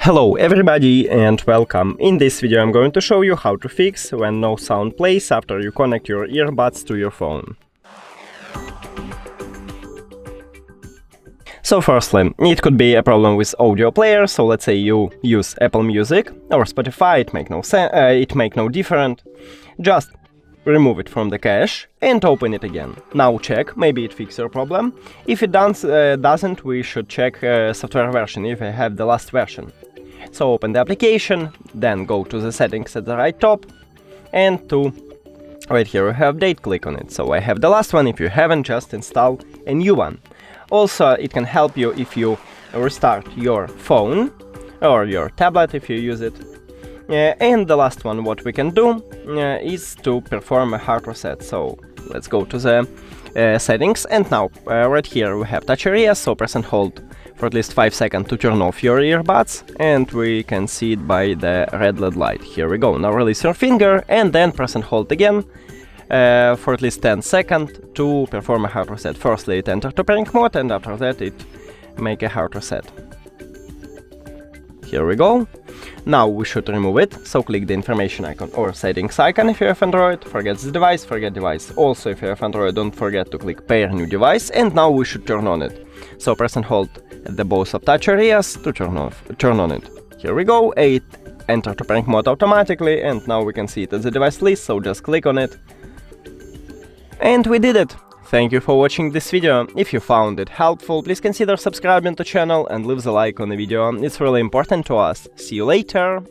Hello everybody and welcome. In this video I'm going to show you how to fix when no sound plays after you connect your earbuds to your phone. So firstly, it could be a problem with audio player, so let's say you use Apple Music or Spotify, it make no difference. Just remove it from the cache and open it again. Now check, maybe it fixes your problem. If it doesn't, we should check software version if I have the last version. So open the application, then go to the settings at the right top, and right here we have date, click on it. So I have the last one. If you haven't, just install a new one. Also, it can help you if you restart your phone or your tablet if you use it. And the last one, what we can do is to perform a hard reset. So let's go to the settings, and now right here we have touch area, so press and hold for at least 5 seconds to turn off your earbuds, and we can see it by the red LED light. Here we go. Now release your finger and then press and hold again for at least 10 seconds to perform a hard reset. Firstly it enters to pairing mode, and after that it make a hard reset. Here we go. Now we should remove it, so click the information icon or settings icon if you have Android, forget this device, forget device. Also if you have Android, don't forget to click pair new device, and now we should turn on it. So press and hold the both of touch areas to turn on it. Here we go, it entered to pairing mode automatically, and now we can see it as a device list, so just click on it. And we did it! Thank you for watching this video. If you found it helpful, please consider subscribing to the channel and leave the like on the video, it's really important to us. See you later!